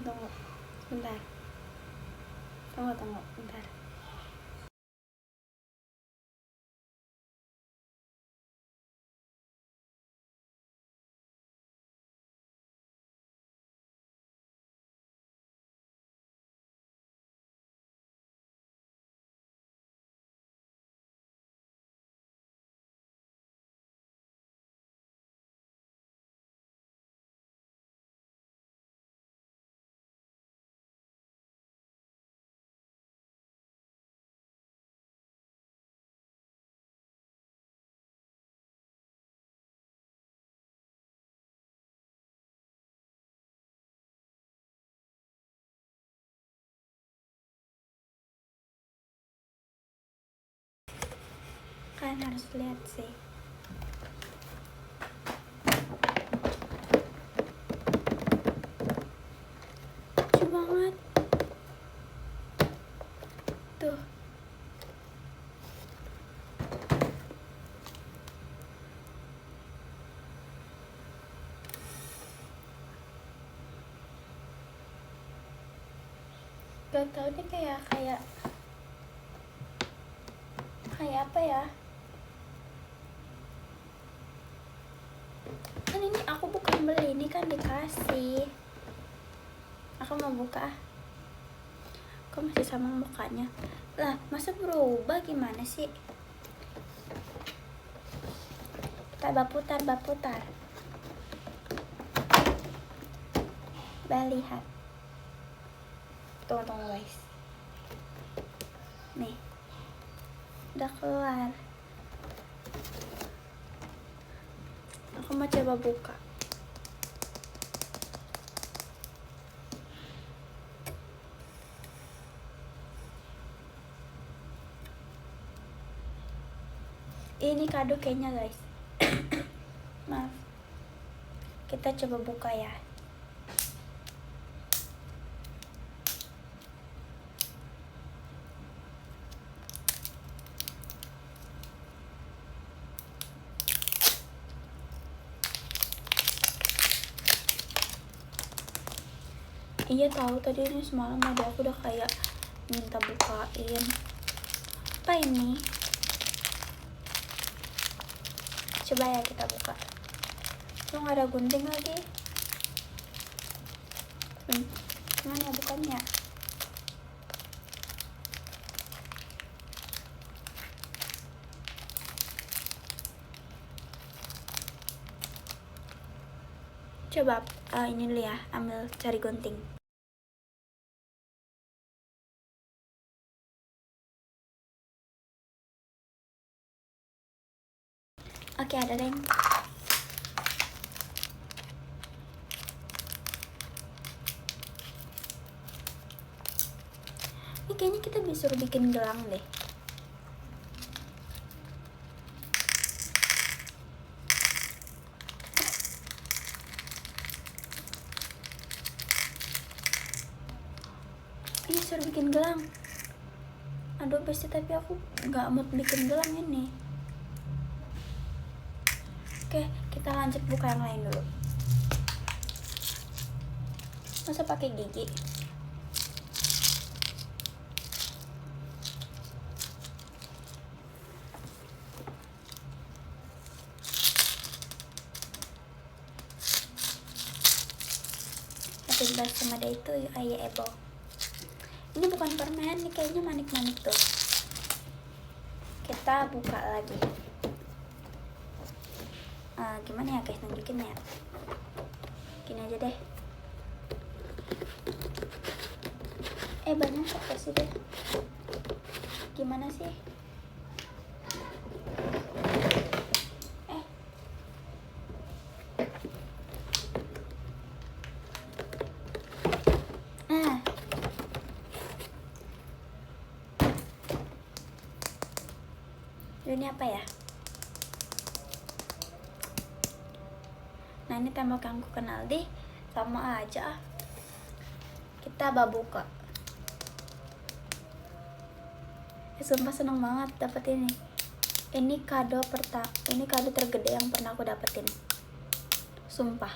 Tunggu. Bentar. Tunggu, bentar. Kan harus lihat sih. Lucu banget. Tuh. Gak tau deh, kayak apa ya? Kan ini aku bukan beli, ini kan dikasih. Aku mau buka. Kok masih sama mukanya? Lah, masa berubah gimana sih? Putar. Lihat. Tunggu guys. Nih. Udah keluar. Aku mau coba buka. Ini kado kayaknya guys. Maaf. Kita coba buka ya. Iya tahu, tadi ini semalam ada aku udah kayak minta bukain. Apa ini? Coba ya kita buka. Lo nggak ada gunting lagi. Gimana ya bukannya? Coba ini dulu ya, ambil cari gunting. Oke, ada deh. Ini kayaknya kita disuruh bikin gelang deh. Ini suruh bikin gelang. Aduh pasti, tapi aku nggak mau bikin gelang ini. Oke, kita lanjut buka yang lain dulu. Masa pakai gigi? Happy birthday sama dia itu Ayah Ebo. Ini bukan permen, ini kayaknya manik-manik tuh. Kita buka lagi. Gimana ya guys, nunjukin ya. Gini aja deh. Banyak apa sih deh? Gimana sih? Ini apa ya? Nah, ini tembok yang aku kenal deh. Sama aja. Kita buka. Sumpah seneng banget dapet ini. Ini kado tergede yang pernah aku dapetin. Sumpah.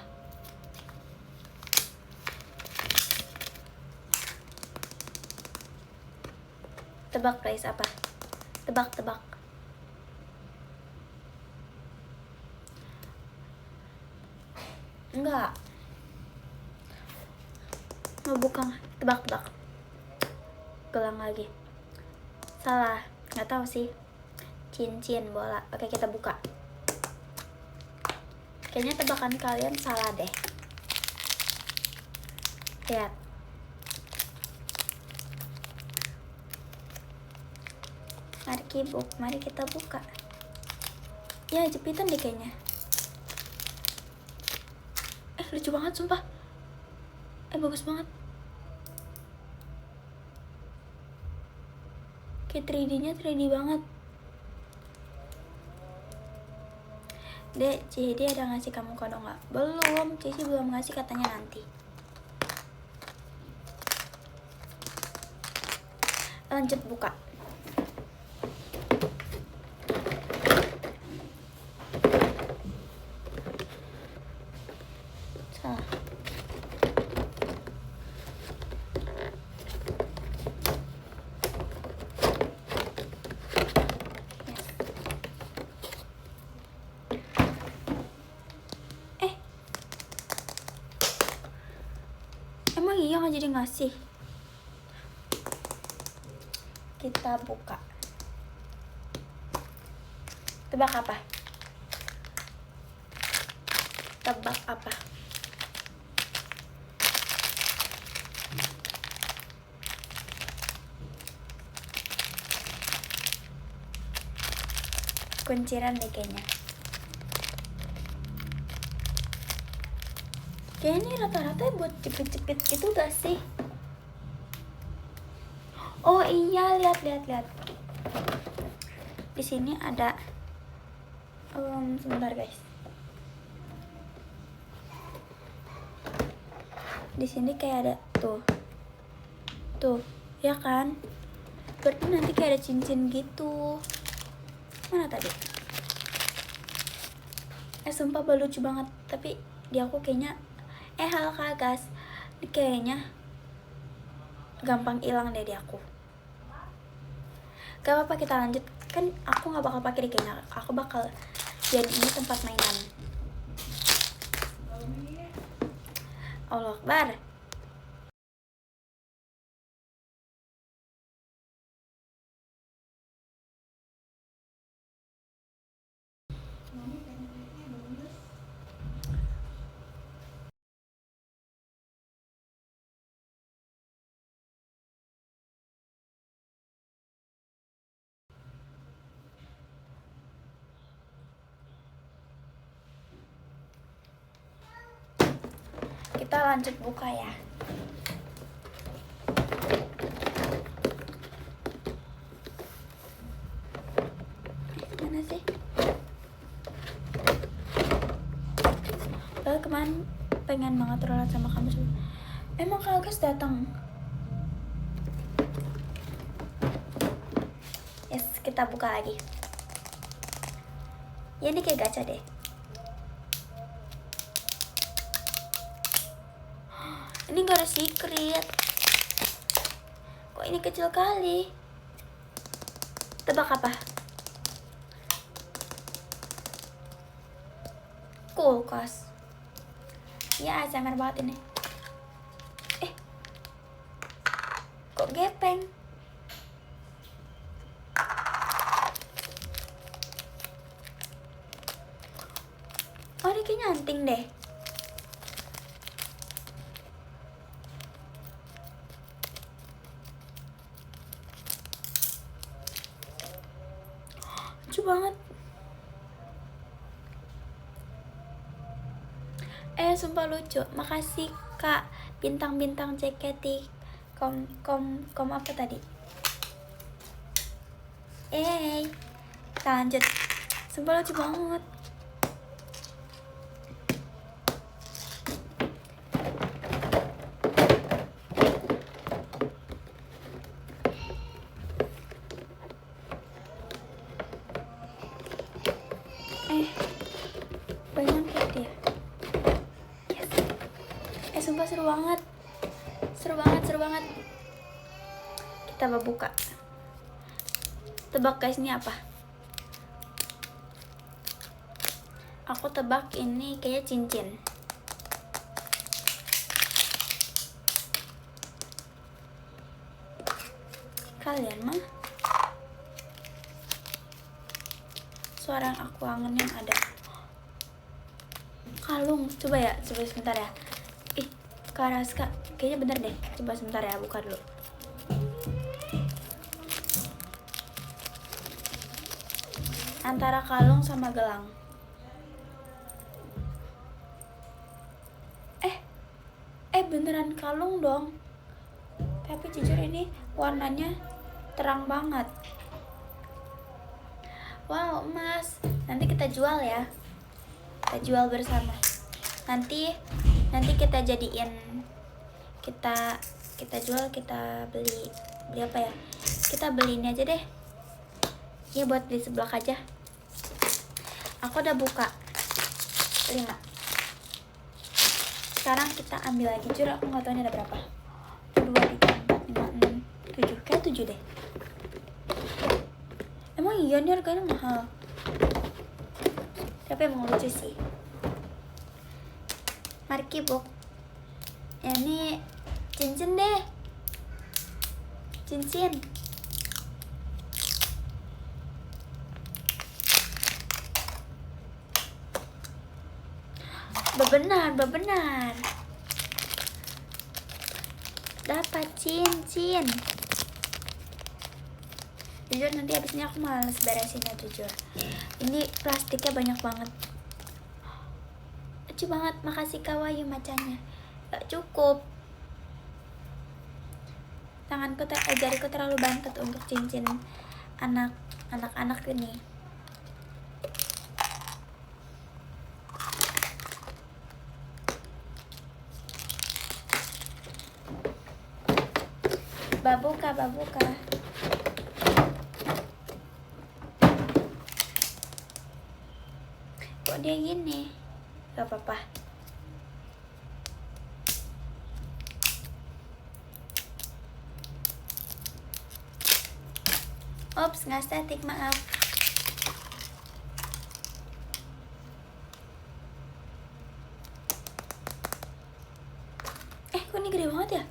Tebak guys, apa? Tebak. Enggak. Mau buka? Tebak. Gelang lagi. Salah. Nggak tahu sih. Cincin bola. Oke, kita buka. Kayaknya tebakan kalian salah deh. Lihat. Mari kita buka. Ya, jepitan deh kayaknya. Lucu banget sumpah. Bagus banget. Kayak 3D-nya 3D banget. Dek, Cici ada ngasih kamu kado nggak? Belum, Cici belum ngasih, katanya nanti. Lanjut buka. Salah. Emang iya nggak jadi ngasih? Kita buka. Tebak apa? Kunciran deh kayaknya. Kayaknya ini rata-rata buat jepit-jepit gitu gak sih? Oh iya, lihat. Di sini ada sebentar guys. Di sini kayak ada tuh, ya kan? Berarti nanti kayak ada cincin gitu. Mana tadi? Sumpah lucu banget. Tapi di aku kayaknya hal kagas. Ini kayaknya gampang hilang deh di aku. Gak apa-apa, kita lanjut. Kan aku gak bakal pakai di kayaknya. Aku bakal jadi ini tempat mainan. Allah Akbar. Kita lanjut buka ya. Mana sih? Kemarin pengen banget rolat sama kamu. Emang Kagas datang? Yes, kita buka lagi. Ya ini kayak gacha deh. Ini gak ada secret. Kok ini kecil kali? Tebak apa? Kulkas. Ya, sangar banget ini. Kok gepeng? Oh, ini kayaknya anting deh. Lucu banget. Sumpah lucu. Makasih Kak. Bintang-bintang JKT. Kom apa tadi? Kita lanjut. Sumpah lucu banget. Banyak dia. Yes. Sumpah seru banget. Seru banget. Kita mau buka. Tebak guys, ini apa? Aku tebak ini kayaknya cincin. Kalian mah? Suara yang aku kangenin ada kalung. Coba ya, coba sebentar ya. Ih, Kak Raska, kayaknya bener deh. Coba sebentar ya, buka dulu. Antara kalung sama gelang. Beneran kalung dong. Tapi jujur ini warnanya terang banget. Wow, emas. Nanti kita jual ya. Kita jual bersama. Nanti kita jadiin, kita jual, kita beli apa ya? Kita beli ini aja deh. Ya buat beli seblak aja. Aku udah buka 5. Sekarang kita ambil lagi. Jujur aku nggak tahu ini ada berapa. 2, 3, 4, 5, 6, 7. Kayak 7 deh. Emang iya nih harganya mahal. Tapi emang lucu sih. Marky Box. Ini cincin deh. Cincin. Bebenar. Dapat cincin. Jujur nanti abis ini aku males beresinnya jujur. Ini plastiknya banyak banget. Lucu banget, makasih Kawayu macanya. Gak cukup. Jariku terlalu bantet untuk cincin anak-anak ini. Babuka. Kok dia gini? Gak apa-apa. Ops, nggak estetik, maaf. Kok ini gede banget ya?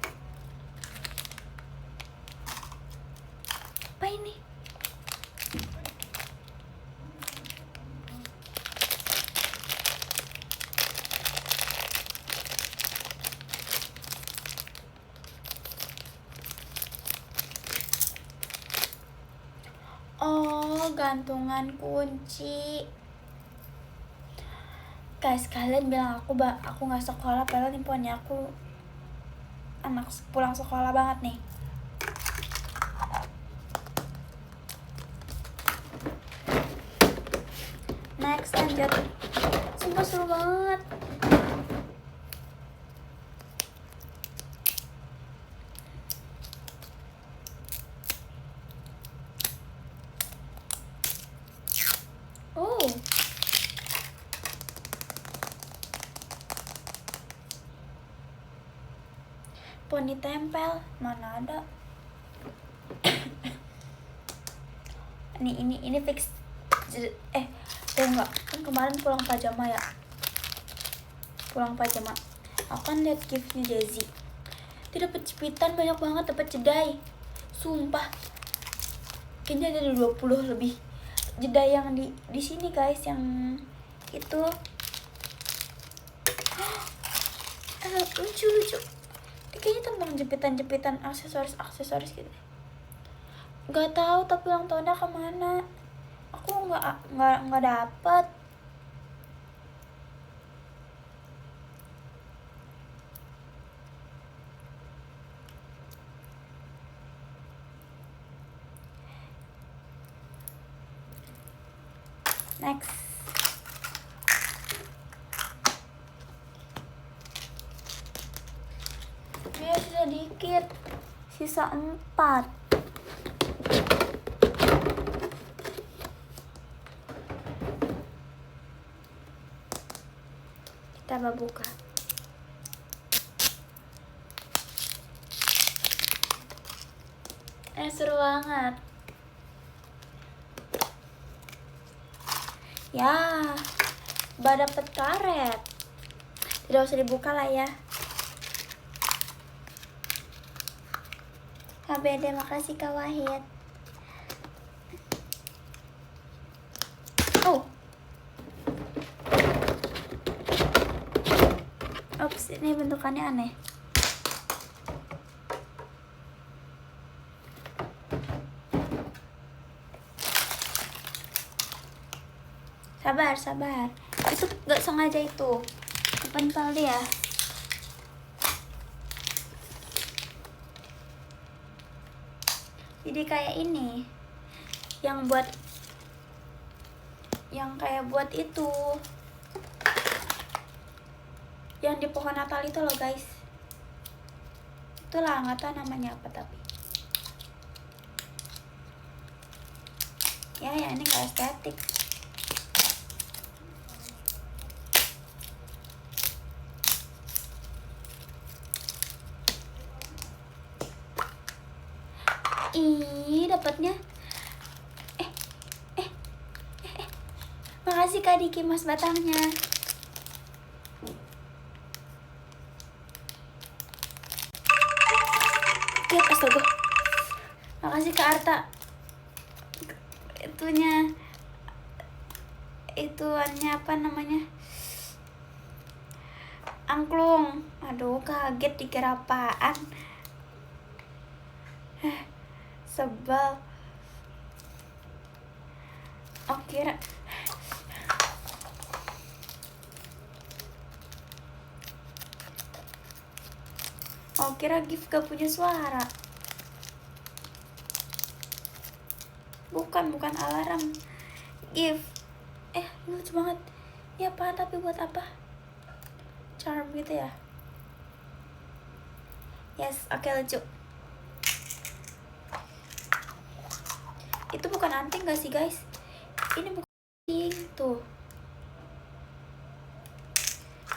Apa ini? Oh, gantungan kunci. Guys, kalian bilang aku nggak sekolah, padahal imponnya aku anak pulang sekolah banget nih. Next, lanjut. Sumpah seru banget. Oh, poni tempel, mana ada? ini fix. Enggak, kan kemarin pulang pajama ya. Aku kan lihat giftnya Jazzy. Dia dapet jepitan banyak banget, dapet jedai. Sumpah. Kayaknya ada 20 lebih jedai yang di sini guys, yang itu. Lucu. Ini kayaknya tentang jepitan aksesoris gitu. Gak tahu, tapi ulang tahunnya kemana? Aku nggak dapet. Next. Dia sisa dikit. Sisa 4. Kita buka. Seru banget. Ya, udah dapet karet. Tidak usah dibuka lah ya. HBD, makasih Kak Wahid. Oh. Ops, ini bentukannya aneh. Sabar. Itu gak sengaja itu. Kepental dia. Jadi kayak ini. Yang kayak buat itu. Yang di pohon Natal itu loh guys. Itulah, nggak tahu namanya apa tapi. Ya ini nggak estetik. Ih, dapatnya. Makasih Kak Diki Mas batangnya. Oke, astaga. Makasih Kak Arta. Ituannya apa namanya? Angklung. Aduh, kaget dikira apaan. Sebel. Kira gift gak punya suara. Bukan alarm. Gift. Lucu banget. Ini apaan tapi buat apa? Charm gitu ya. Yes, oke, lucu. Itu bukan anting gak sih guys? Ini bukan anting tuh.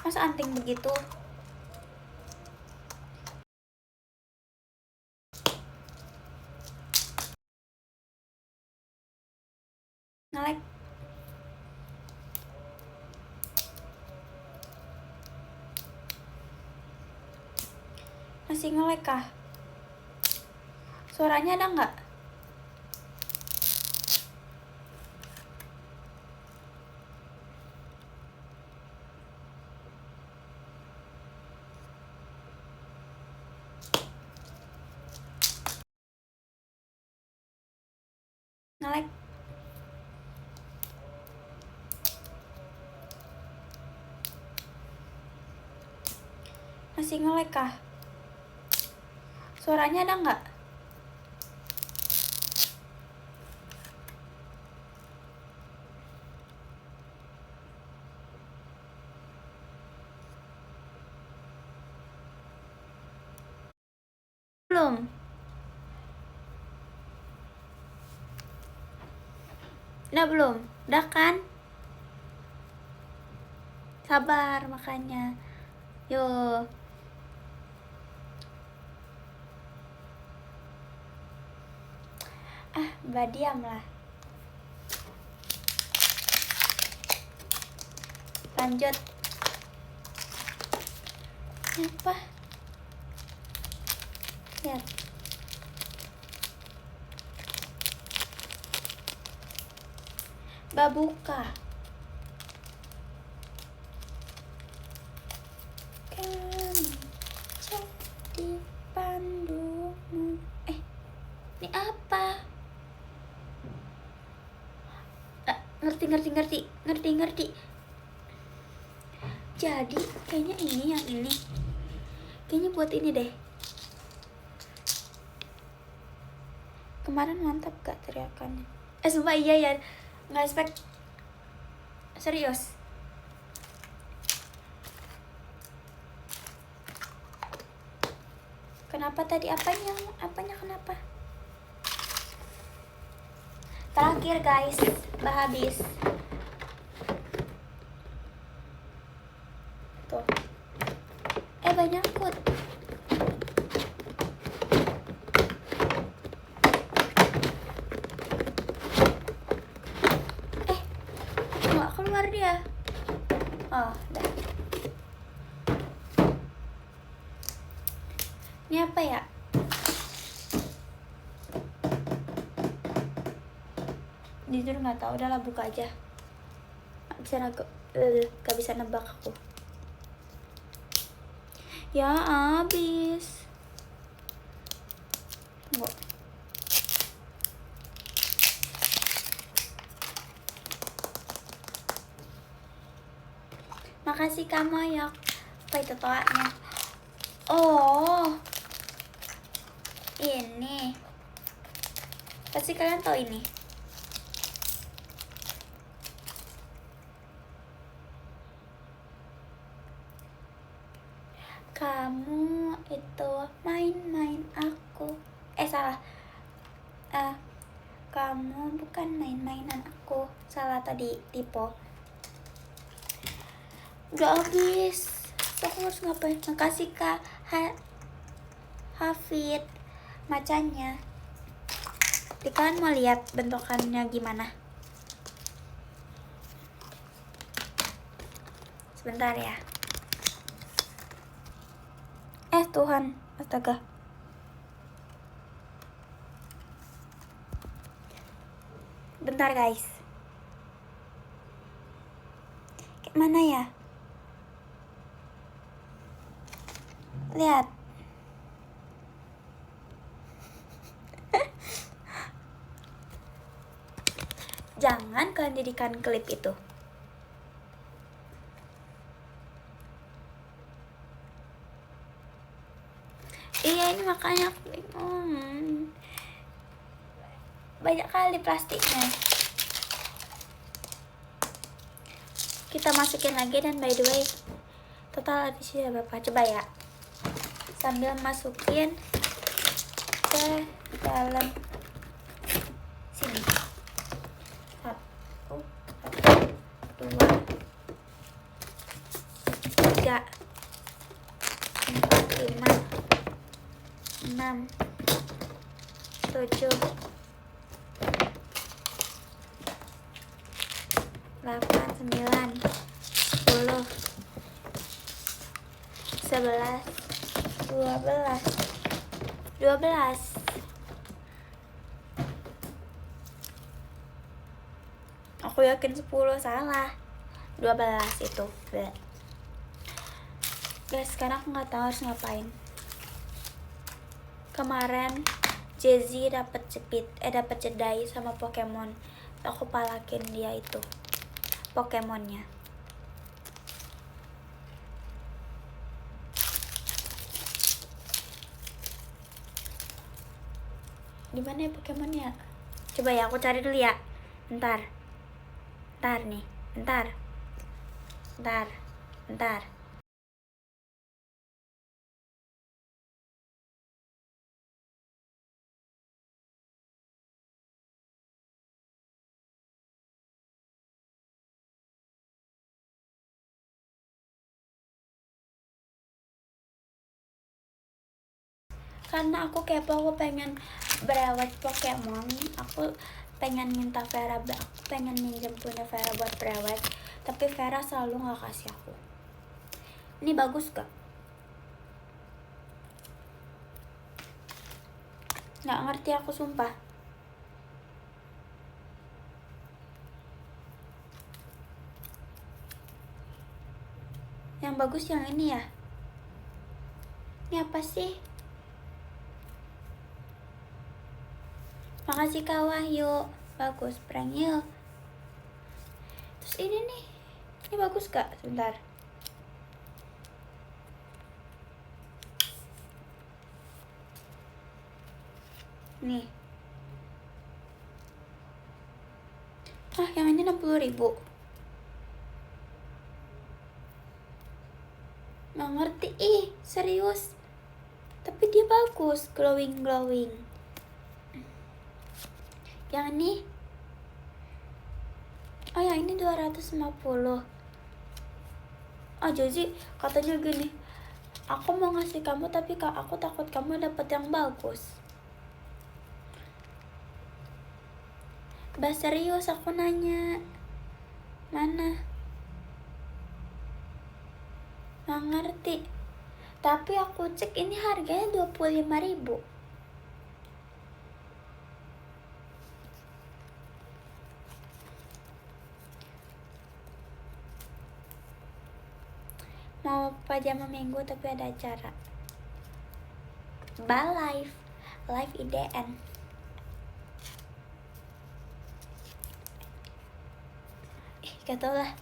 Masa anting begitu? Nge-like. Masih nge-like kah? Suaranya ada nggak? Nge-like. Masih nge-like kah? Suaranya ada nggak? Belum. Udah belum? Udah kan? Sabar makanya. Yo. Mbak diam lah. Lanjut. Apa? Lihat. Mbak buka. Kan jadi pandumu. Ini apa? Ngerti. Jadi kayaknya ini yang ini. Kayaknya buat ini deh. Kemarin mantap gak teriakannya? Sumpah iya ya. Nggak expect. Serius. Kenapa tadi? Apanya kenapa? Terakhir guys, udah habis. Tuh. Banyak kut. Oh, dah. Ini apa ya? Jujur nggak tahu, udahlah buka aja. Gak bisa nebak aku. Ya abis. Tunggu. Makasih kamu ya. Apa itu toanya? Oh, ini. Pasti kalian tahu ini. Kamu itu main-main aku. Salah. Kamu bukan main-mainan aku. Salah tadi, typo. Gak habis. Aku harus ngapain? Makasih Kak Hafid macanya. Jadi kalian mau lihat bentukannya gimana? Sebentar ya. Tuhan, astaga. Bentar guys. Kayak mana ya? Lihat. Jangan kalian jadikan klip itu. Iya, ini makanya aku bingung. Banyak kali plastiknya. Kita masukin lagi, dan by the way, total di sini berapa? Coba ya. Sambil masukin ke dalam sini. 1, 2, 3, 4, 5, 6, 7, 8, 9, 10, 11, 12. Aku yakin 10, salah. 12 itu. Guys, sekarang aku nggak tahu harus ngapain. Kemarin Jazzy dapat jedai sama Pokemon. Aku palakin dia itu Pokemonnya. Gimana ya Pokemonnya? Coba ya, aku cari dulu ya. Bentar nih. Bentar. Karena aku kepo, aku pengen berawat Pokemon. Aku pengen minta Vera, aku pengen minjem punya Vera buat berawat, tapi Vera selalu gak kasih aku. Ini bagus gak? Gak ngerti aku, sumpah. Yang bagus yang ini ya. Ini apa sih? Makasih Kak Wahyu. Bagus, prank yuk. Terus ini nih. Ini bagus gak? Sebentar. Nih. Yang ini 60.000. Nggak ngerti, serius. Tapi dia bagus, glowing. Yang ini, yang ini 250. Jazzy katanya gini, aku mau ngasih kamu tapi aku takut kamu dapet yang bagus. Bah serius, aku nanya. Mana? nggak ngerti. Tapi aku cek ini harganya 25.000. Mau pajama minggu tapi ada acara live IDN. Gak tau lah.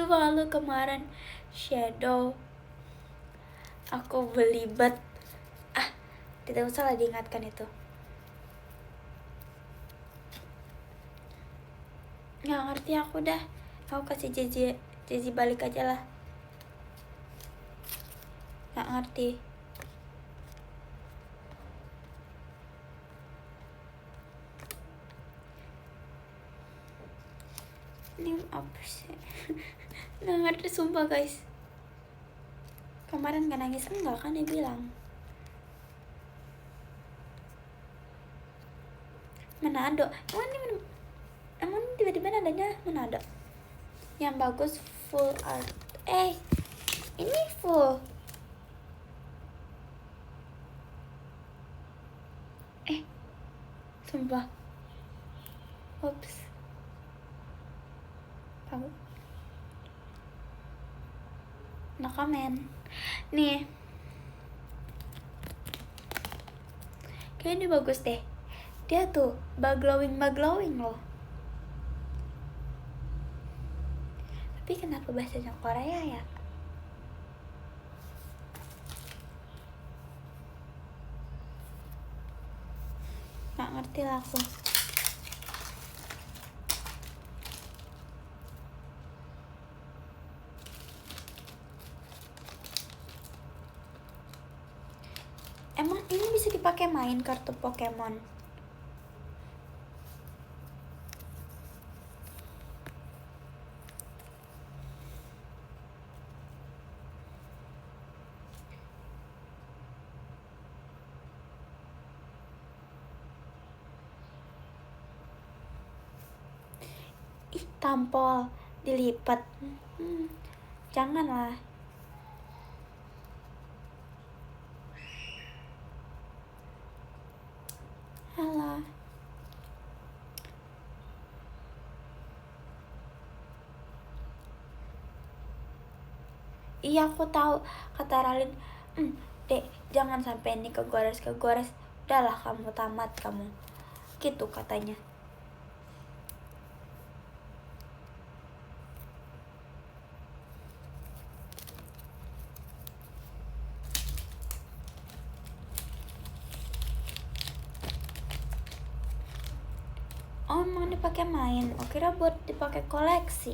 Malu kemarin shadow aku beli tidak usah lah diingatkan itu. Nggak ngerti aku dah. Aku kasih Jezi balik aja lah. Nggak ngerti. Ini apa sih? Nggak ngerti sumpah guys. Kemarin nggak nangis enggak kan dia bilang. Manado. Emang tiba-tiba nadanya Manado. Yang bagus full art. Ini full. Sumpah. Oops. Kamu. No comment. Nih. Kayaknya ini bagus deh. Dia tuh glowing loh. Tapi kenapa bahasanya Korea ya? Nggak ngerti lah aku. Emang ini bisa dipakai main kartu Pokemon? Tampol dilipat. Janganlah. Halo. Iya aku tahu, kata Ralin. Dek, jangan sampai ini kegores. Udahlah kamu tamat kamu. Gitu katanya. Oh, emang dipakai main. Oh, kira buat dipakai koleksi.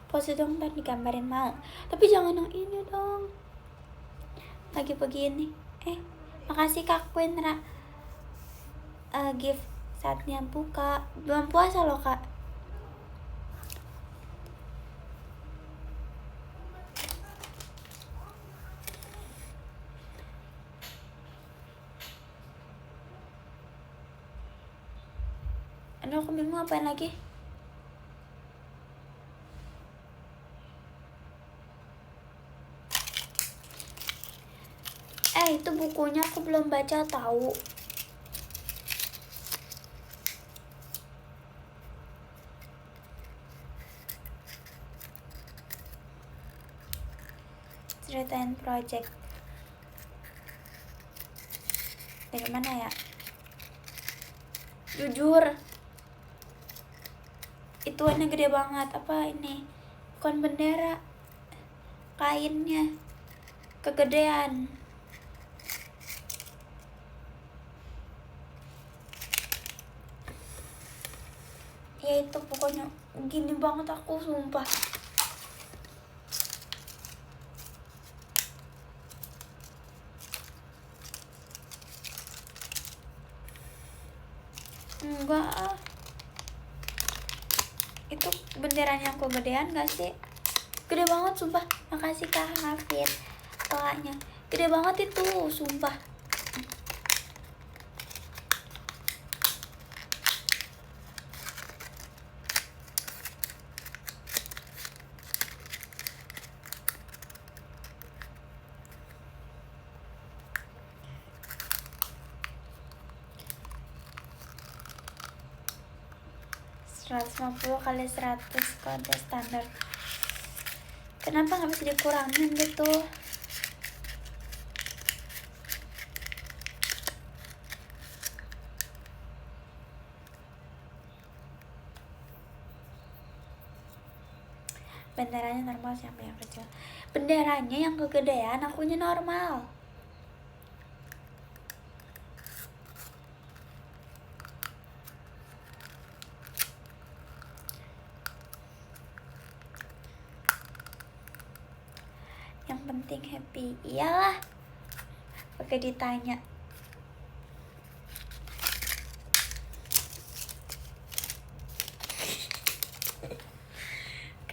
Pose dong, ntar digambarin mau. Tapi jangan yang ini dong. Lagi begini. Makasih Kak Queen gift saatnya buka. Belum puasa loh Kak. Aduh, aku bingung ngapain lagi. Itu bukunya aku belum baca tahu. Ceritain project. Dari mana ya? Jujur. Itu warnanya gede banget. Apa ini? Bukan bendera. Kainnya kegedean. Ya itu pokoknya gini banget aku sumpah. Enggak. Itu benderanya yang kegedean gak sih? Gede banget sumpah. Makasih Kak Hafid. Tolaknya gede banget itu sumpah. 150 kali 100 kode standar. Kenapa nggak bisa dikurangin gitu? Benderanya normal siapa yang kecil? Benderanya yang kegedean, akunya normal. Yang penting happy. Iyalah, pakai ditanya.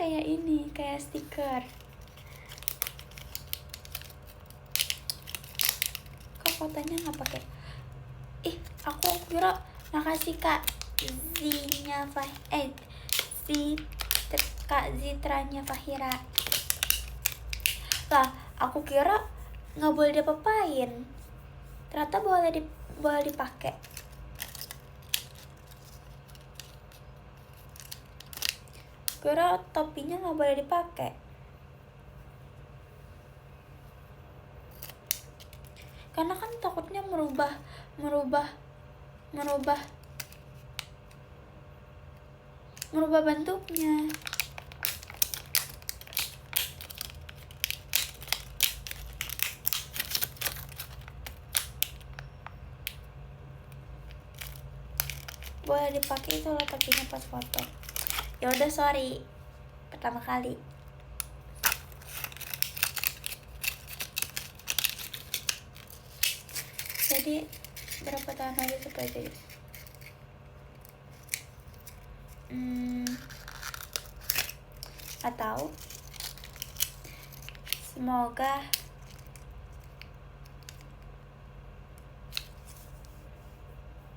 Kayak ini, kayak stiker. Kok fotonya nggak pakai? Ih, aku kira makasih Kak Z-nya Kak Zitranya Fahira. Lah, aku kira nggak boleh diapa-apain. Ternyata boleh dipakai. Kira topinya nggak boleh dipakai. Karena kan takutnya merubah bentuknya. Boleh dipakai itu loh topinya pas foto. Ya udah, sorry, pertama kali. Jadi berapa tahun lagi supaya jadi? Gak tahu. Semoga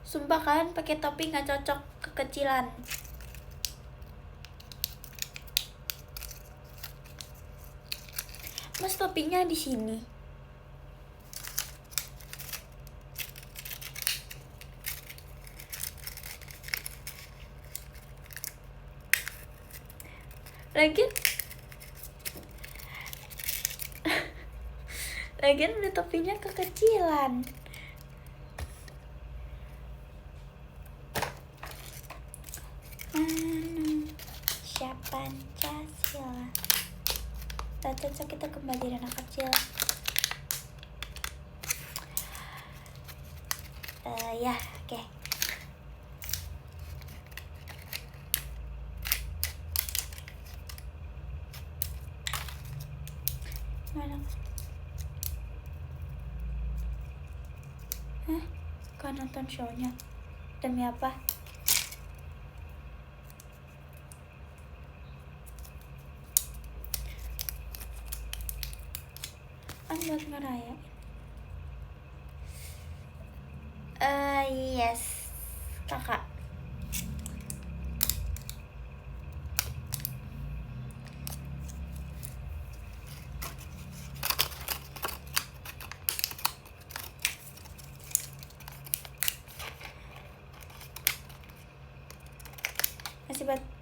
sumpah kalian pakai topi nggak cocok, kekecilan. Mas topinya di sini. Lagian udah topinya kekecilan. Siapa Pancasila? Tak cocok kita kembali anak kecil. Ya, oke. Mana? Kau nonton show-nya? Demi apa? Buat ngerayain. Yes, kakak.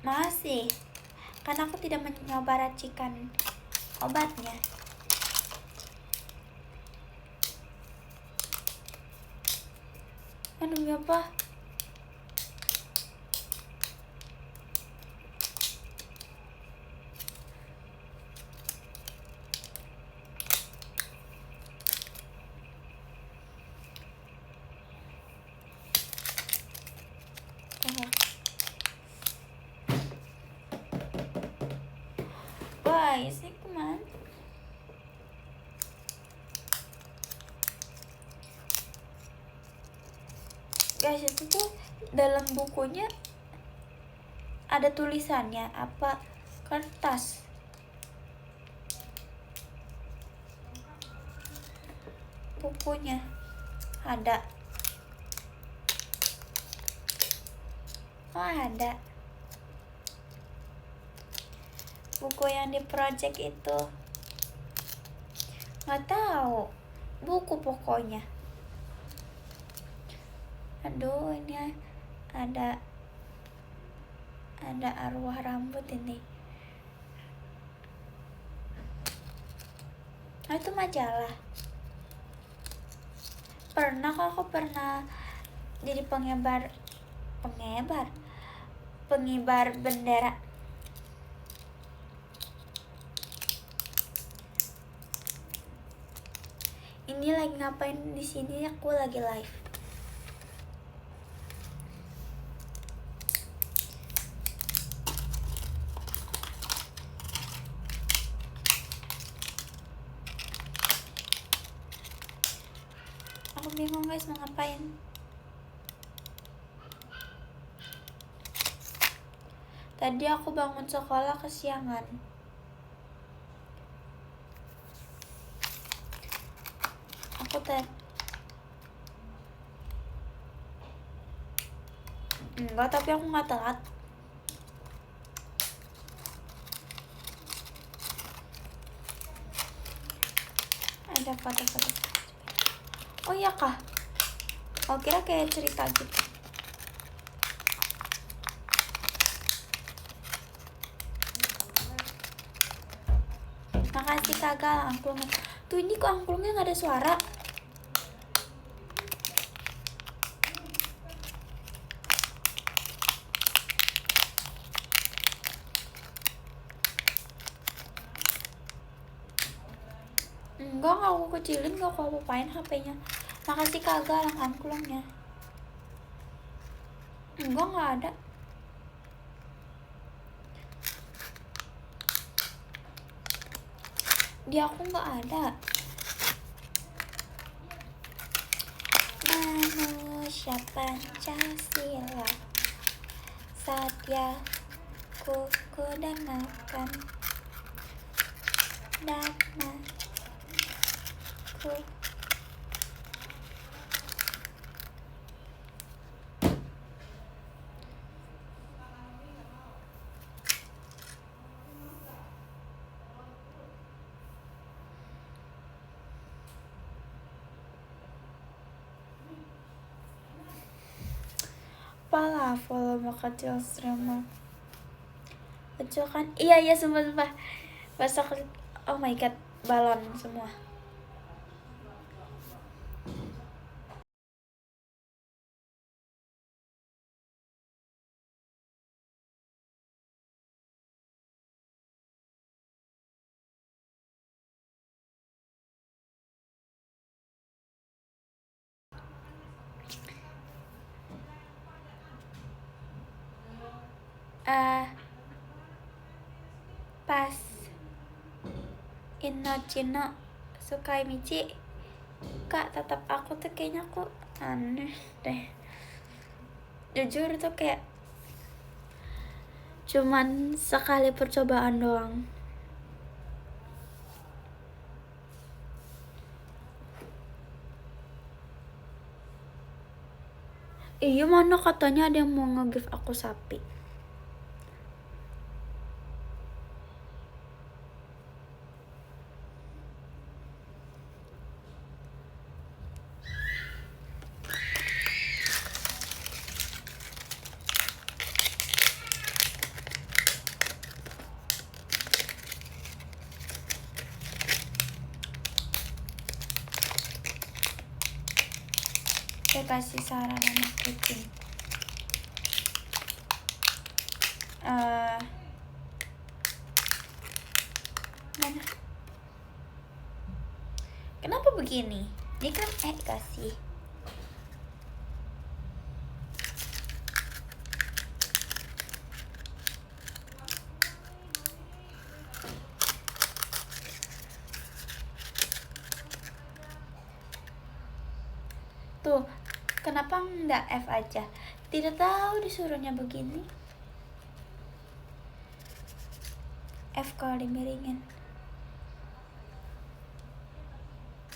Masih, karena aku tidak mencoba racikan obatnya. Demi apa? Wah, ini kemana? Guys, itu tuh dalam bukunya ada tulisannya apa? Kertas. Bukunya ada. Oh, ada. Buku yang di project itu. Nggak tahu. Buku pokoknya. Aduh, ini ada Ada arwah rambut ini. Oh, itu majalah. Pernah kok, aku pernah jadi pengibar bendera. Ini lagi ngapain di sini? Aku lagi live. Aku bingung guys mau ngapain. Tadi aku bangun sekolah kesiangan. Enggak, tapi aku nggak telat. Ada foto-foto. Oh iya kah? Oh, kira kayak cerita gitu. Makasih kagak angklungnya. Tuh ini kok angklungnya nggak ada suara. Enggak aku kecilin, gak aku apain HP-nya. Makasih kagak angklungnya. Enggak, nggak ada. Di aku nggak ada. Manusia Pancasila, Satya kuku dan makan Dharmaku. Apalah volume kecil streamer kecil kan. Iya sumpah besok. Oh my god, balon semua. Pas Innochino Sukai Michi Kak, tetap aku tuh kayaknya aku aneh deh. Jujur tuh kayak cuman sekali percobaan doang. Iya, mana katanya ada yang mau nge-give aku sapi. Saya kasih saran anak kucing. Mana? Kenapa begini? Ini kan kasih. Tuh, kenapa enggak F aja? Tidak tahu disuruhnya begini. F kalau dimiringin.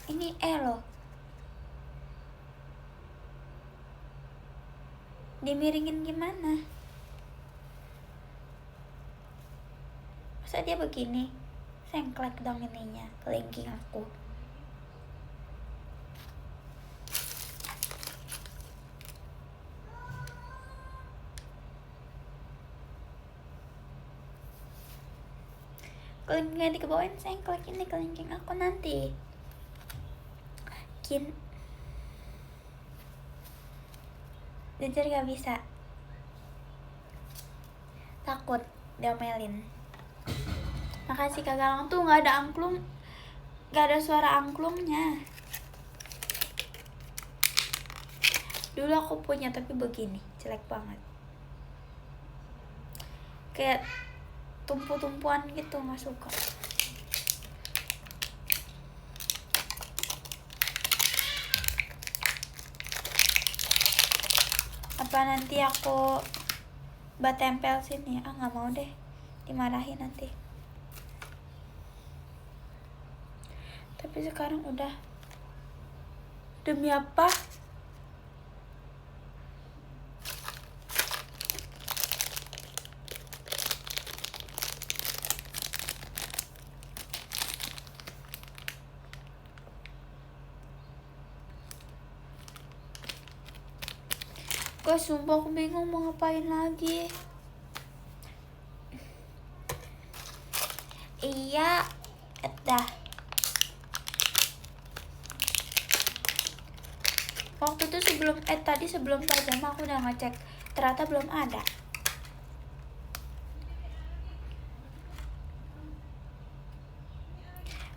Ini E loh. Dimiringin gimana? Masa dia begini? Sengklek dong ininya, kelingking aku. Kelingking dikebawain, sayang klik ini kelingking aku nanti. Jujur gak bisa. Takut diomelin. Makasih Kak Galang tuh gak ada angklung. Gak ada suara angklungnya. Dulu aku punya tapi begini, jelek banget. Kayak tumpu-tumpuan gitu, gak suka. Apa nanti aku tempel sini? Gak mau deh, dimarahin nanti. Tapi sekarang udah. Demi apa? Guys, sumpah aku bingung mau ngapain lagi. Iya, dah. Waktu itu sebelum pajama aku udah ngecek, ternyata belum ada.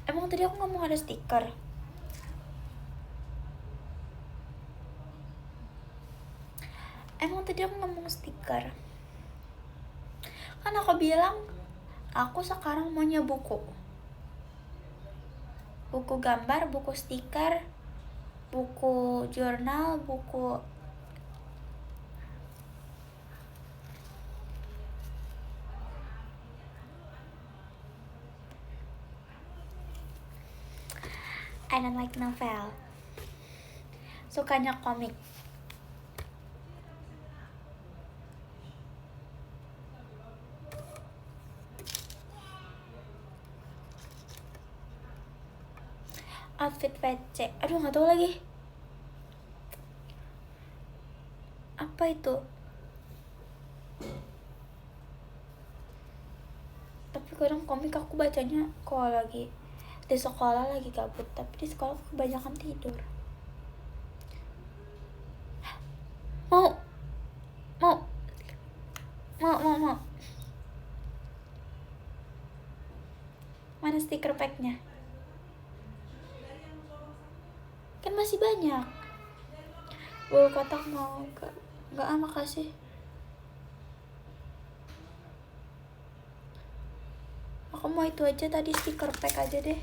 Emang tadi aku ngomong ada stiker? Emang tadi aku ngomong stiker? Kan aku bilang aku sekarang maunya buku gambar, buku stiker, buku jurnal, buku I don't like novel. Sukanya komik. Outfit VC. Aduh, gak tahu lagi. Apa itu? Tapi kadang komik aku bacanya kalau lagi di sekolah lagi gabut. Tapi di sekolah aku kebanyakan tidur. Mau. Mana stiker packnya? Kan masih banyak. Kotak mau gak makasih. Aku mau itu aja tadi, stiker pack aja deh.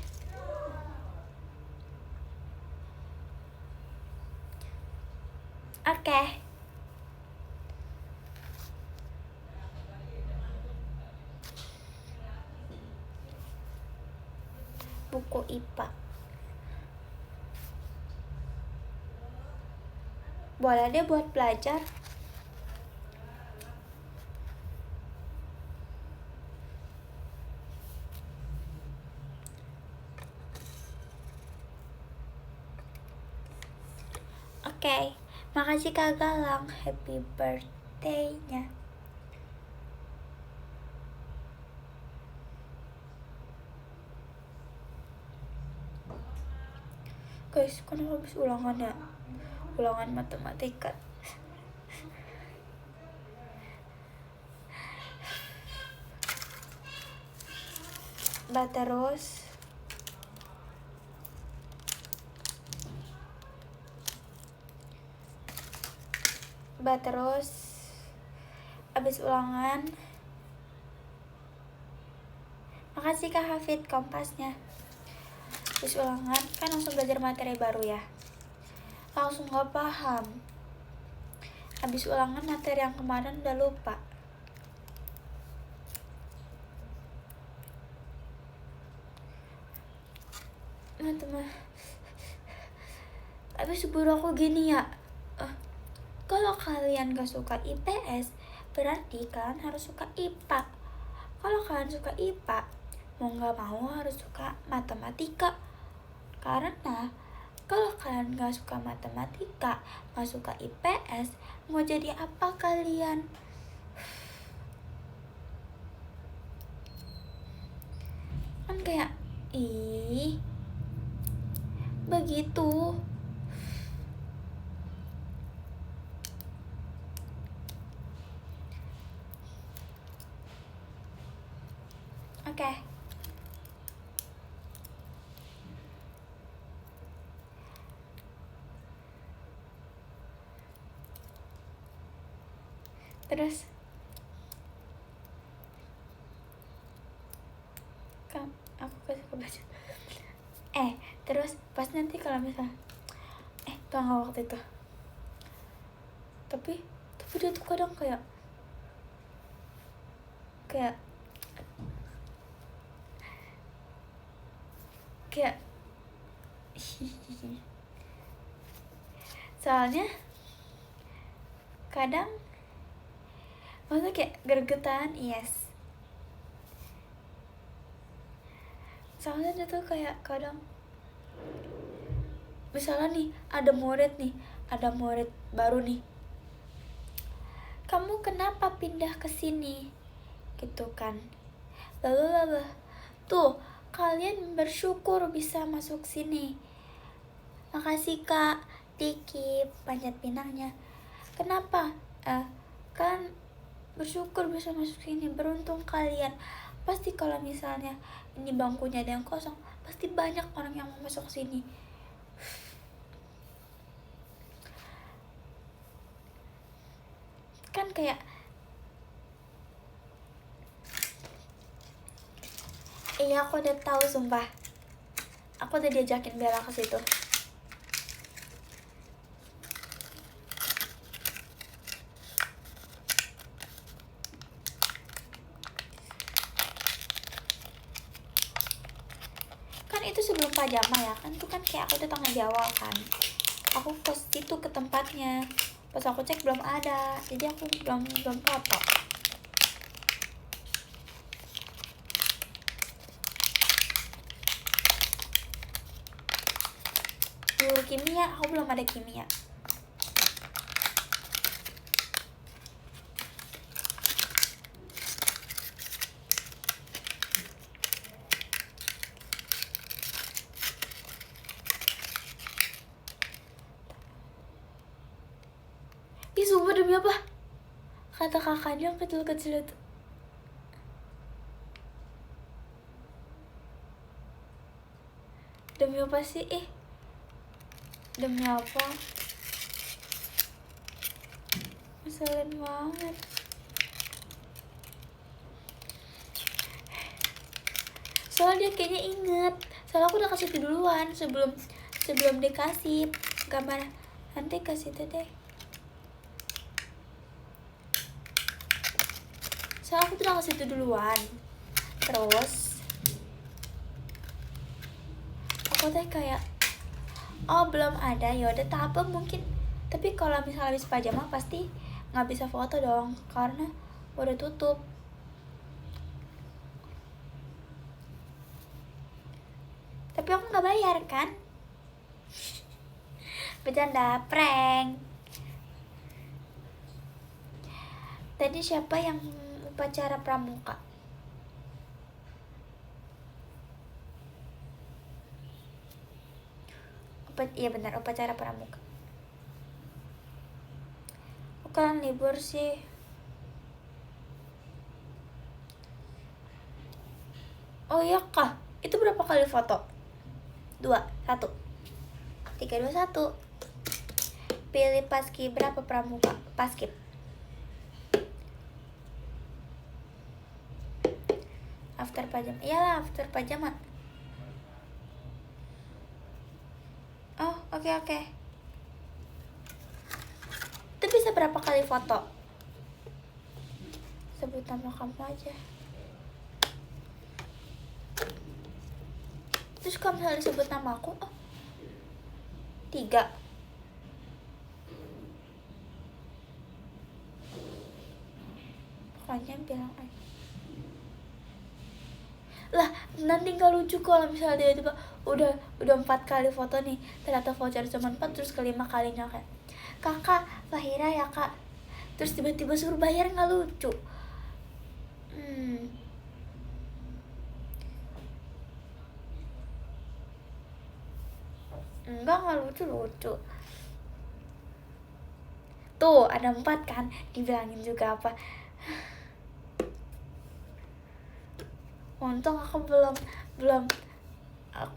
Oke. Buku IPA. Boleh deh buat belajar. Oke. Makasih Kak Galang, happy birthday-nya. Guys, kan aku habis ulangan matematika. Terus abis ulangan. Makasih Kak Hafid kompasnya. Abis ulangan kan langsung belajar materi baru ya, langsung gak paham. Abis ulangan materi yang kemarin udah lupa. Teman-teman, abis guru aku gini ya, kalau kalian gak suka IPS berarti kalian harus suka IPA. Kalau kalian suka IPA, mau gak mau harus suka matematika. Karena kalau kalian gak suka matematika, gak suka IPS, mau jadi apa kalian? kayak ih begitu. Oke. Terus kan aku kasih kebaca. Terus pas nanti kalau misalnya tau gak waktu itu, tapi dia tuh kadang kayak soalnya kadang maksudnya kayak gregetan. Yes, soalnya dia tuh kayak kadang misalnya nih ada murid baru nih, kamu kenapa pindah ke sini gitu kan, lalu tuh kalian bersyukur bisa masuk sini, makasih kak Tiki panjat pinangnya, kenapa kan bersyukur bisa masuk sini, beruntung kalian. Pasti kalau misalnya ini bangkunya ada yang kosong, pasti banyak orang yang mau masuk sini. Kan kayak iya, aku udah tahu sumpah, aku udah diajakin Bella ke situ. Kan itu sebelum pajama ya kan, itu kan kayak aku datang di awal kan, aku ke situ ke tempatnya, pas aku cek belum ada, jadi aku belum foto. Guru kimia aku belum ada kimia. Ih sumpah demi apa, kata kakaknya yang kecil-kecil itu, demi apa sih? Demi apa? Ngeselin banget. Soalnya dia kayaknya inget, soalnya aku udah kasih itu duluan sebelum dikasih gambar. Nanti kasih itu deh, soalnya aku udah kasih itu duluan. Terus aku teh kayak belum ada, ya udah tak apa mungkin. Tapi kalau misalnya habis pajama pasti nggak bisa foto dong karena udah tutup. Tapi aku nggak bayar kan, bercanda, prank. Tadi siapa yang upacara pramuka? Iya benar, upacara pramuka. Bukan libur sih. Oh iya kah? Itu berapa kali foto? 2, 1 3, 2, 1. Pilih paskib berapa pramuka? Paskib. After pajama. Iyalah after pajama. Oh, oke. Itu bisa berapa kali foto? Sebut nama kamu aja. Terus kalau misalnya disebut nama aku, 3. Pokoknya bilang aja. Lah, nanti gak lucu kalau misalnya tiba-tiba udah 4 kali foto nih, ternyata voucher cuma 4, terus kelima kalinya kayak, kakak Fahira ya kak, terus tiba-tiba suruh bayar, gak lucu. Enggak lucu. Tuh ada 4 kan, dibilangin juga apa. Untung aku belum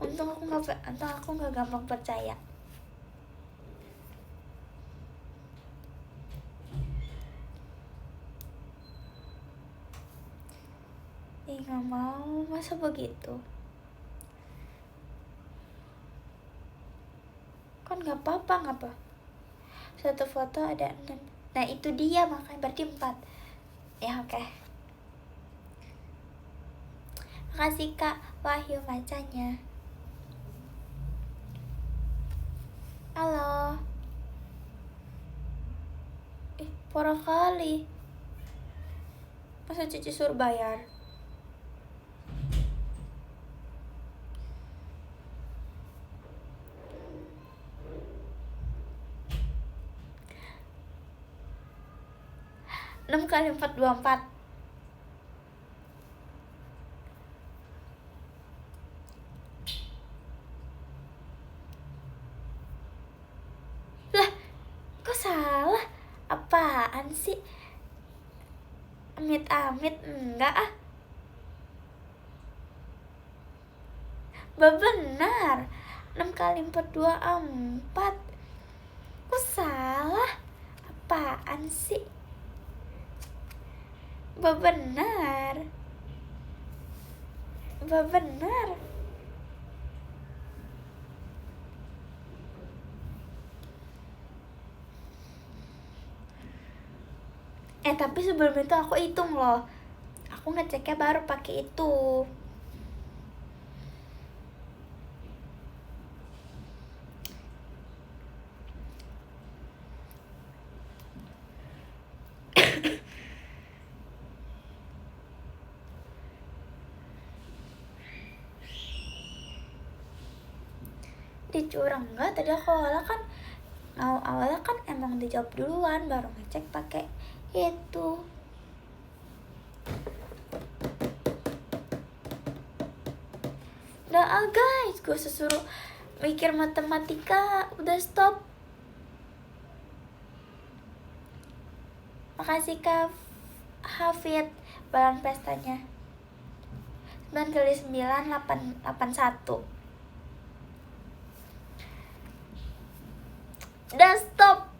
untung aku nggak gampang percaya. Nggak mau, masa begitu? Kan nggak apa-apa. Satu foto ada 6. Nah itu dia, makanya berarti 4. Ya oke. Makasih Kak Wahyu bacanya. Halo. Parah kali. Masa Cici suruh bayar? Enam kali 4, 24. Lah, kok salah? Apaan sih? Amit-amit enggak ah. Benar. 6 kali 4, 24. Kok salah? Apaan sih? Benar. Tapi sebelum itu aku hitung loh. Aku ngeceknya baru pakai itu. Dicurang enggak? Tadi aku awalnya kan emang dijawab duluan, baru ngecek pakai itu. Udah guys, gue suruh mikir matematika, udah stop. Makasih Kak Hafid, balan pestanya 9 kali 9, 81. Udah stop.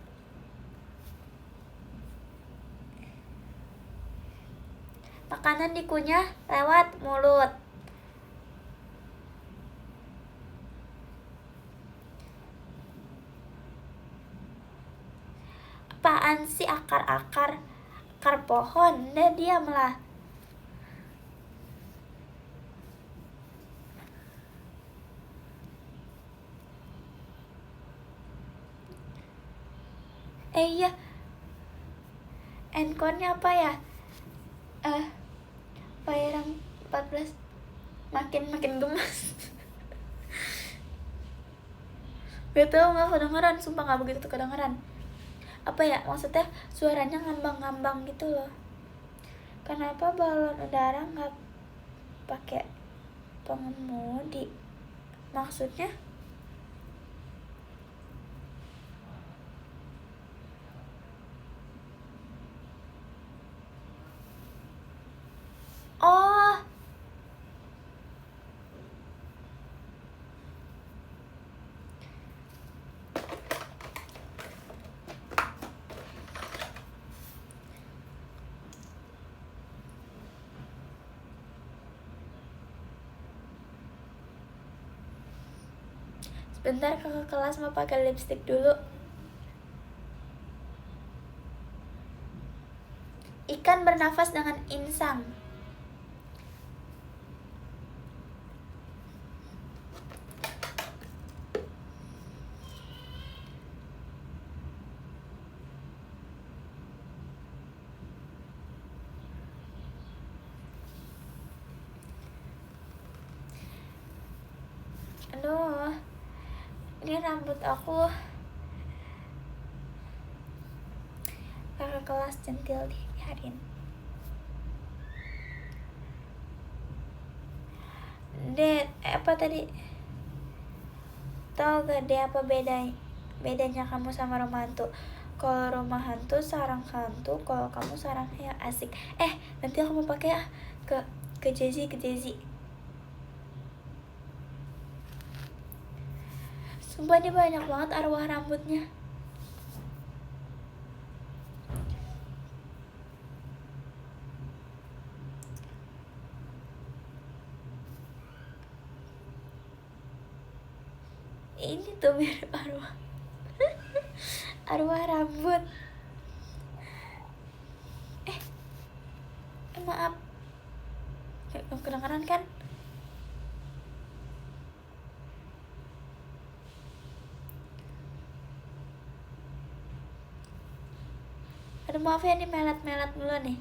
Makanan dikunyah lewat mulut. Apaan sih akar pohon? Udah diamlah. Iya. Encore-nya apa ya? Bayarang 14 makin gemes. Gak tau, gak kedengeran, sumpah gak begitu kedengeran. Apa ya, maksudnya suaranya ngambang-ngambang gitu loh. Kenapa balon udara gak pakai pengemudi? Maksudnya? Oh, sebentar kakak kelas mau pakai lipstick dulu. Ikan bernafas dengan insang. Aduh, ini rambut aku. Kakak kelas centil dibiarin. Apa tadi? Tahu gak deh apa bedanya kamu sama rumah hantu? Kalau rumah hantu sarang hantu, kalau kamu sarang ya asik. Nanti aku mau pakai ke Jezi. Sumpah ini banyak banget arwah rambutnya. Ini tuh mirip arwah rambut. Maaf, kedengeran kan? Aduh maaf ya, nih melet dulu nih.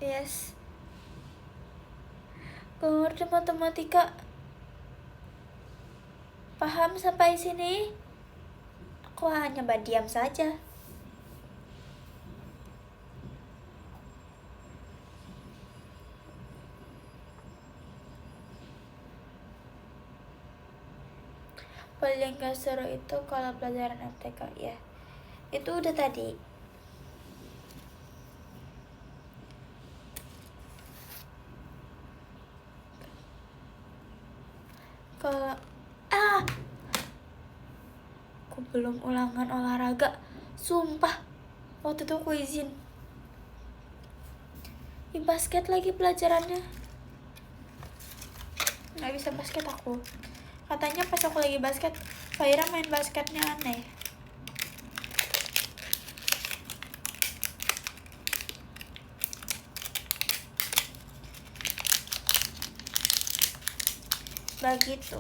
Yes. Gak ngerti matematika. Paham sampai sini? Aku hanya diam saja. Paling gak seru itu kalau pelajaran MTK ya. Itu udah tadi. Kalau aku belum ulangan olahraga. Sumpah. Waktu itu aku izin. Di basket lagi pelajarannya. Gak bisa basket aku. Katanya pas aku lagi basket, Faira main basketnya aneh. Begitu.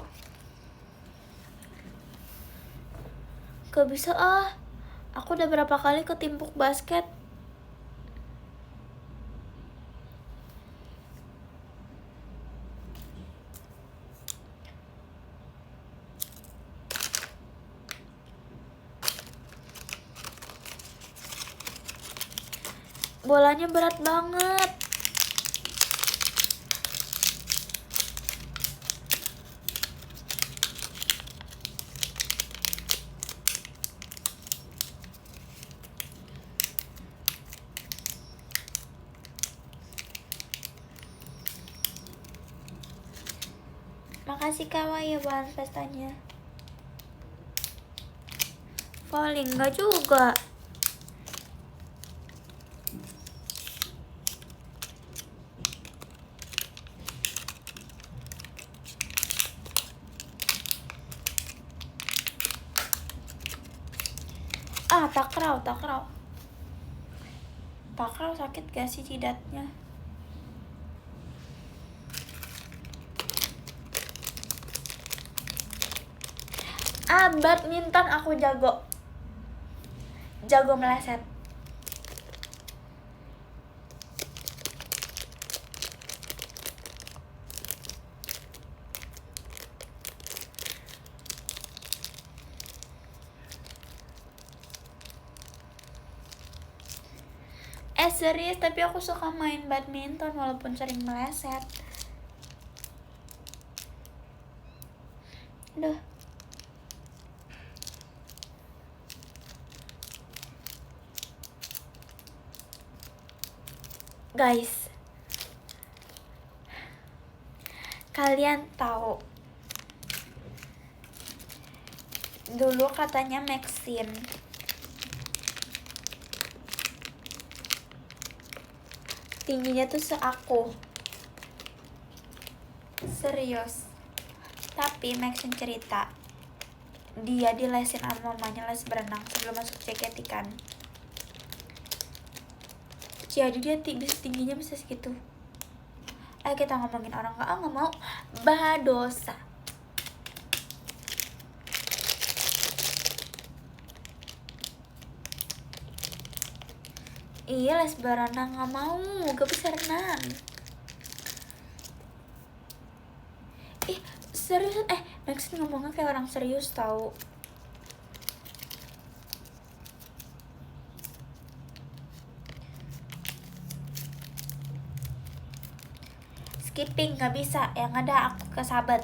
Gak bisa aku udah berapa kali ketimpuk basket. Bolanya berat banget. Makasih kawan ya bahan pestanya. Falling enggak juga. Takraw sakit gak sih jidatnya? Badminton aku jago meleset. Serius, tapi aku suka main badminton walaupun sering meleset. Duh. Guys, kalian tahu dulu katanya Maxine tingginya tuh seaku. Serius. Tapi Maxine cerita dia dilesin sama mamanya les berenang sebelum masuk JKT kan. Jadi dia tingginya bisa segitu. Ayo kita ngomongin orang nggak mau badosa. Iya les berenang nggak mau, gak bisa renang. seriusan, Maxine ngomongnya kayak orang serius tahu. Skipping nggak bisa, yang ada aku kesabat.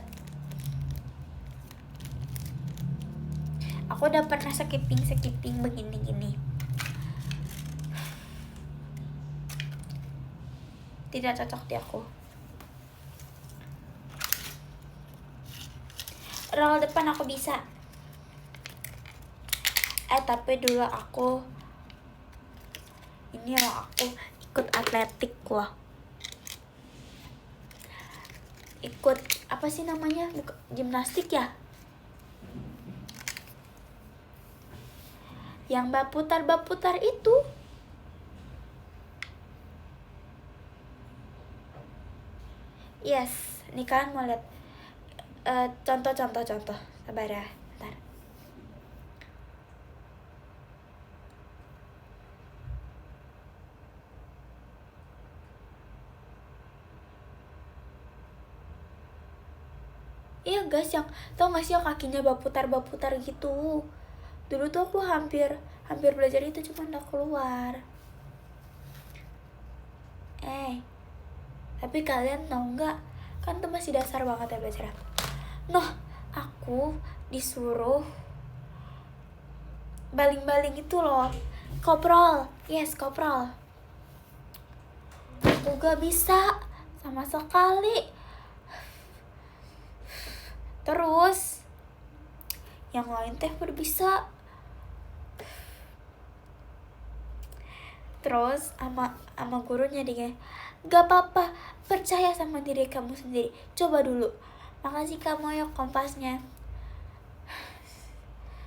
Aku udah pernah skipping begini-gini. Tidak cocok di aku. Roll depan aku bisa. Tapi dulu aku ikut atletik loh. Ikut apa sih namanya? Gimnastik ya? Yang berputar itu. Yes, ini kalian mau lihat contoh. Sabar ya, bentar. Iya guys, yang tau gak sih yang kakinya berputar gitu. Dulu tuh aku hampir belajar itu, cuma udah keluar. Tapi kalian tau nggak, kan tuh masih dasar banget ya belajar. Aku disuruh baling-baling itu loh, koprol. Yes, koprol. Aku gak bisa sama sekali. Terus yang lain teh baru bisa. Terus sama gurunya dia, gak apa-apa, percaya sama diri kamu sendiri, coba dulu. Makasih kamu ya kompasnya.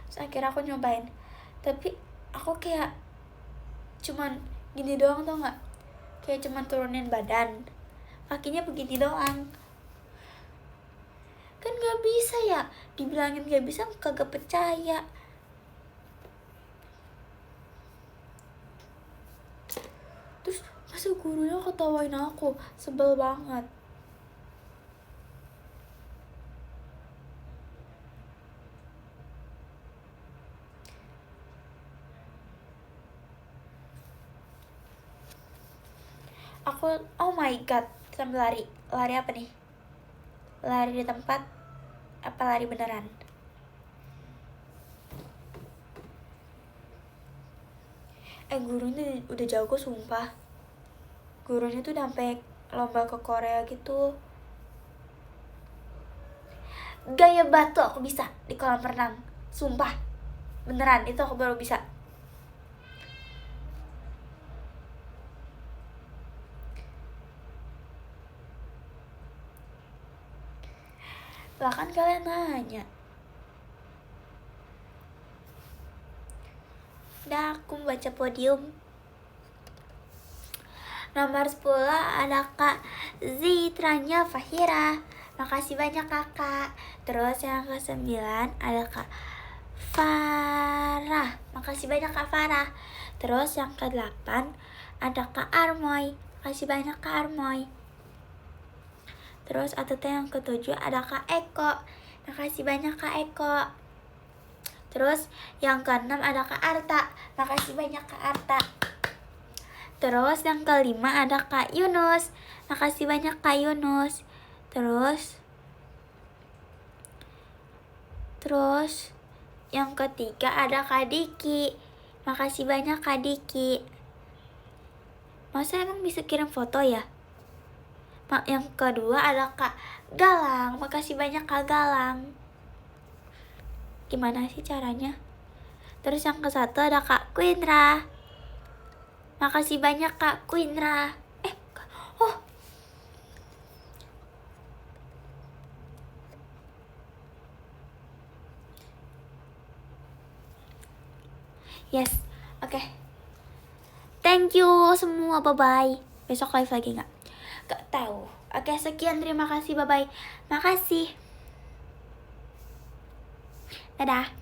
Terus akhirnya aku nyobain, tapi aku kayak cuman gini doang, tau gak? Kayak cuman turunin badan, kakinya begini doang. Kan gak bisa ya, dibilangin gak bisa kagak percaya. Terus masa gurunya ketawain aku, sebel banget. Aku, oh my god, sambil lari apa nih? Lari di tempat apa lari beneran? Gurunya udah jago sumpah. Gurunya tuh udah sampai lomba ke Korea gitu. Gaya batu aku bisa di kolam renang, sumpah. Beneran, itu aku baru bisa. Bahkan kalian nanya. Udah, aku baca podium. Nomor 10 ada Kak Zitranya Fahira. Makasih banyak kakak. Terus yang ke-9 ada Kak Farah. Makasih banyak Kak Farah. Terus yang ke-8 ada Kak Armoy. Makasih banyak Kak Armoy. Terus atau yang ke-7 ada Kak Eko. Makasih banyak Kak Eko. Terus yang ke-6 ada Kak Arta. Makasih banyak Kak Arta. Terus yang ke-5 ada Kak Yunus. Makasih banyak Kak Yunus. Terus yang ke-3 ada Kak Diki. Makasih banyak Kak Diki. Masa emang bisa kirim foto ya? Yang kedua ada Kak Galang. Makasih banyak Kak Galang. Gimana sih caranya? Terus yang ke-1 ada Kak Quindra. Makasih banyak Kak Quindra. Yes, oke. Thank you semua, bye-bye. Besok live lagi nggak? Gak tahu. Oke, sekian, terima kasih, bye-bye. Makasih. Dadah.